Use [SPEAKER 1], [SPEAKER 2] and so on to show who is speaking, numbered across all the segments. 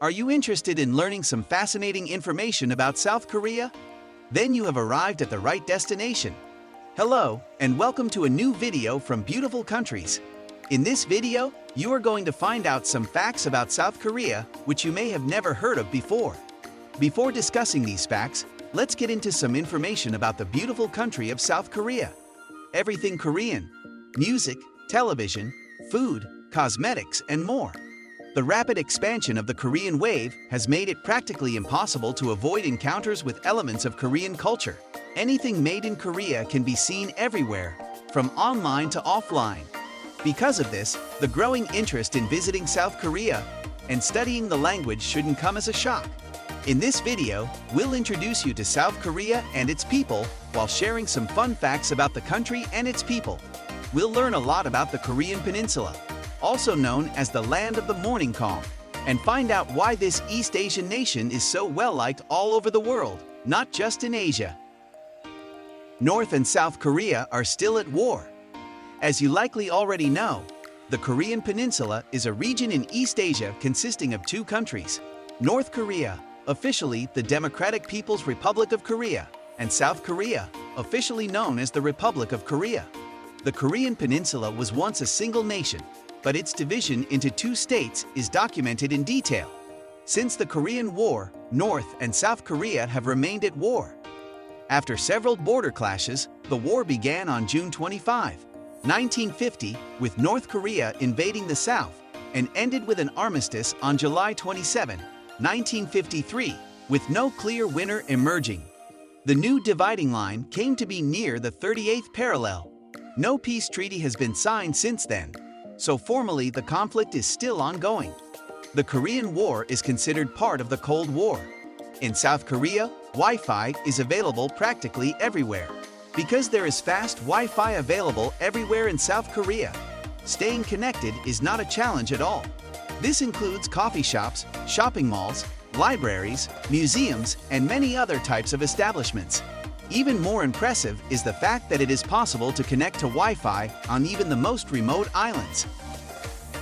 [SPEAKER 1] Are you interested in learning some fascinating information about South Korea? Then you have arrived at the right destination. Hello, and welcome to a new video from Beautiful Countries. In this video, you are going to find out some facts about South Korea which you may have never heard of before. Before discussing these facts, let's get into some information about the beautiful country of South Korea. Everything Korean: music, television, food, cosmetics, and more. The rapid expansion of the Korean wave has made it practically impossible to avoid encounters with elements of Korean culture. Anything made in Korea can be seen everywhere, from online to offline. Because of this, the growing interest in visiting South Korea and studying the language shouldn't come as a shock. In this video, we'll introduce you to South Korea and its people while sharing some fun facts about the country and its people. We'll learn a lot about the Korean Peninsula, also known as the Land of the Morning Calm, and find out why this East Asian nation is so well-liked all over the world, not just in Asia. North and South Korea are still at war. As you likely already know, the Korean Peninsula is a region in East Asia consisting of two countries: North Korea, officially the Democratic People's Republic of Korea, and South Korea, officially known as the Republic of Korea. The Korean Peninsula was once a single nation, but its division into two states is documented in detail. Since the Korean War, North and South Korea have remained at war. After several border clashes, the war began on June 25, 1950, with North Korea invading the South, and ended with an armistice on July 27, 1953, with no clear winner emerging. The new dividing line came to be near the 38th parallel. No peace treaty has been signed since then, so formally the conflict is still ongoing. The Korean War is considered part of the Cold War. In South Korea, Wi-Fi is available practically everywhere. Because there is fast Wi-Fi available everywhere in South Korea, staying connected is not a challenge at all. This includes coffee shops, shopping malls, libraries, museums, and many other types of establishments. Even more impressive is the fact that it is possible to connect to Wi-Fi on even the most remote islands.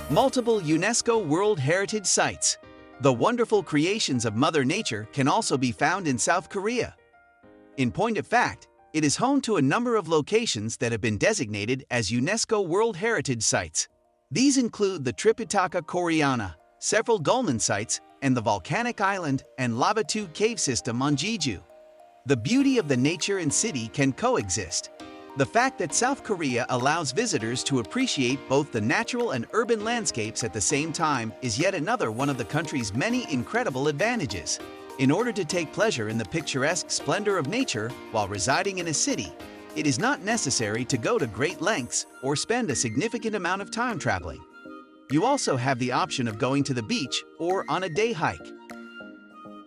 [SPEAKER 1] Multiple UNESCO World Heritage Sites. The wonderful creations of Mother Nature can also be found in South Korea. In point of fact, it is home to a number of locations that have been designated as UNESCO World Heritage Sites. These include the Tripitaka Koreana, several dolmen sites, and the volcanic island and lava tube cave system on Jeju. The beauty of the nature and city can coexist. The fact that South Korea allows visitors to appreciate both the natural and urban landscapes at the same time is yet another one of the country's many incredible advantages. In order to take pleasure in the picturesque splendor of nature while residing in a city, it is not necessary to go to great lengths or spend a significant amount of time traveling. You also have the option of going to the beach or on a day hike.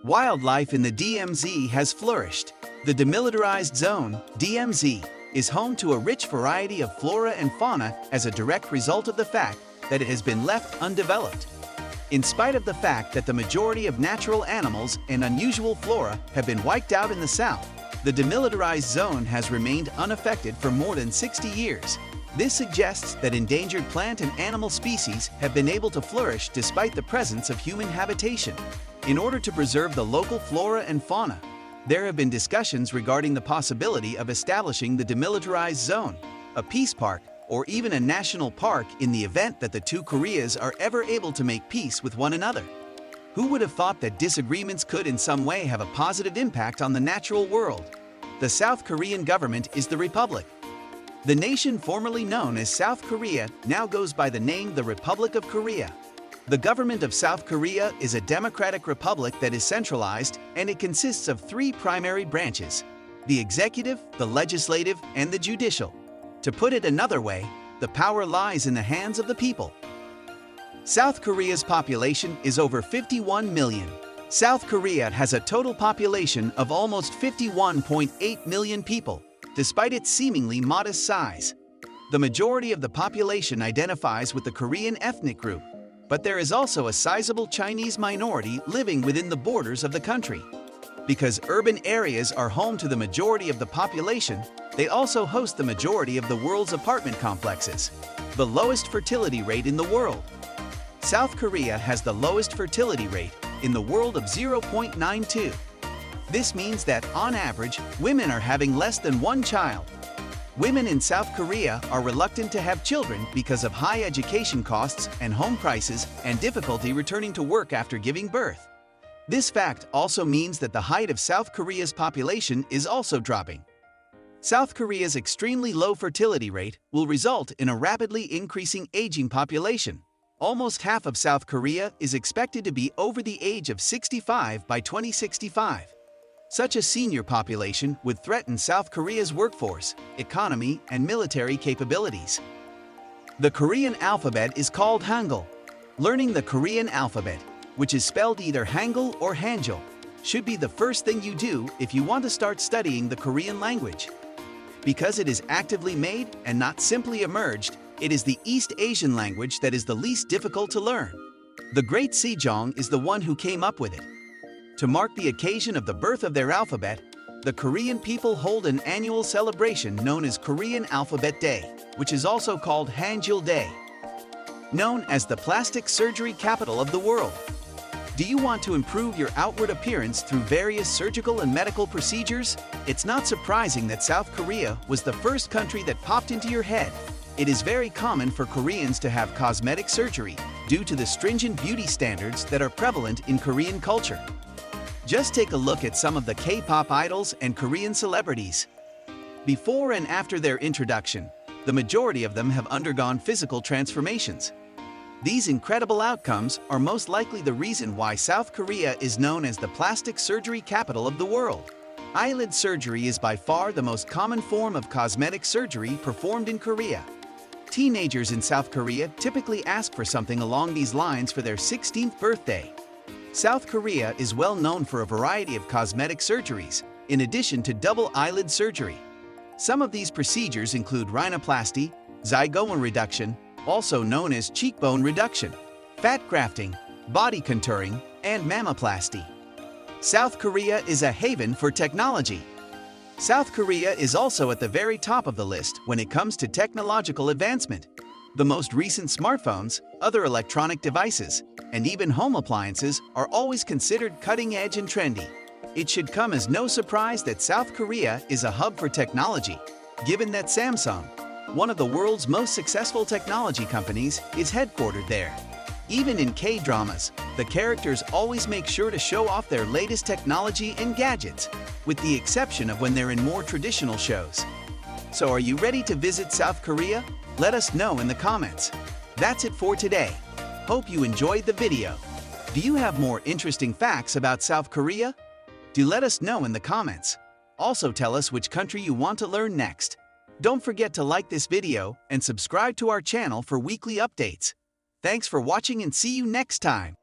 [SPEAKER 1] Wildlife in the DMZ has flourished. The Demilitarized Zone, DMZ, is home to a rich variety of flora and fauna as a direct result of the fact that it has been left undeveloped. In spite of the fact that the majority of natural animals and unusual flora have been wiped out in the South, the Demilitarized Zone has remained unaffected for more than 60 years. This suggests that endangered plant and animal species have been able to flourish despite the presence of human habitation. In order to preserve the local flora and fauna, there have been discussions regarding the possibility of establishing the Demilitarized Zone, a peace park, or even a national park in the event that the two Koreas are ever able to make peace with one another. Who would have thought that disagreements could in some way have a positive impact on the natural world? The South Korean government is the Republic. The nation formerly known as South Korea now goes by the name the Republic of Korea. The government of South Korea is a democratic republic that is centralized, and it consists of three primary branches: the executive, the legislative, and the judicial. To put it another way, the power lies in the hands of the people. South Korea's population is over 51 million. South Korea has a total population of almost 51.8 million people, despite its seemingly modest size. The majority of the population identifies with the Korean ethnic group, but there is also a sizable Chinese minority living within the borders of the country. Because urban areas are home to the majority of the population, they also host the majority of the world's apartment complexes. The lowest fertility rate in the world. South Korea has the lowest fertility rate in the world of 0.92. This means that, on average, women are having less than one child. Women in South Korea are reluctant to have children because of high education costs and home prices and difficulty returning to work after giving birth. This fact also means that the height of South Korea's population is also dropping. South Korea's extremely low fertility rate will result in a rapidly increasing aging population. Almost half of South Korea is expected to be over the age of 65 by 2065. Such a senior population would threaten South Korea's workforce, economy, and military capabilities. The Korean alphabet is called Hangul. Learning the Korean alphabet, which is spelled either Hangul or Hanjul, should be the first thing you do if you want to start studying the Korean language. Because it is actively made and not simply emerged, it is the East Asian language that is the least difficult to learn. The great Sejong is the one who came up with it. To mark the occasion of the birth of their alphabet, the Korean people hold an annual celebration known as Korean Alphabet Day, which is also called Hanjul Day. Known as the plastic surgery capital of the world. Do you want to improve your outward appearance through various surgical and medical procedures? It's not surprising that South Korea was the first country that popped into your head. It is very common for Koreans to have cosmetic surgery due to the stringent beauty standards that are prevalent in Korean culture. Just take a look at some of the K-pop idols and Korean celebrities. Before and after their introduction, the majority of them have undergone physical transformations. These incredible outcomes are most likely the reason why South Korea is known as the plastic surgery capital of the world. Eyelid surgery is by far the most common form of cosmetic surgery performed in Korea. Teenagers in South Korea typically ask for something along these lines for their 16th birthday. South Korea is well known for a variety of cosmetic surgeries, in addition to double eyelid surgery. Some of these procedures include rhinoplasty, zygomatic reduction, also known as cheekbone reduction, fat grafting, body contouring, and mammoplasty. South Korea is a haven for technology. South Korea is also at the very top of the list when it comes to technological advancement. The most recent smartphones, other electronic devices, and even home appliances are always considered cutting-edge and trendy. It should come as no surprise that South Korea is a hub for technology, given that Samsung, one of the world's most successful technology companies, is headquartered there. Even in K-dramas, the characters always make sure to show off their latest technology and gadgets, with the exception of when they're in more traditional shows. So are you ready to visit South Korea? Let us know in the comments. That's it for today. Hope you enjoyed the video. Do you have more interesting facts about South Korea? Do let us know in the comments. Also tell us which country you want to learn next. Don't forget to like this video and subscribe to our channel for weekly updates. Thanks for watching and see you next time.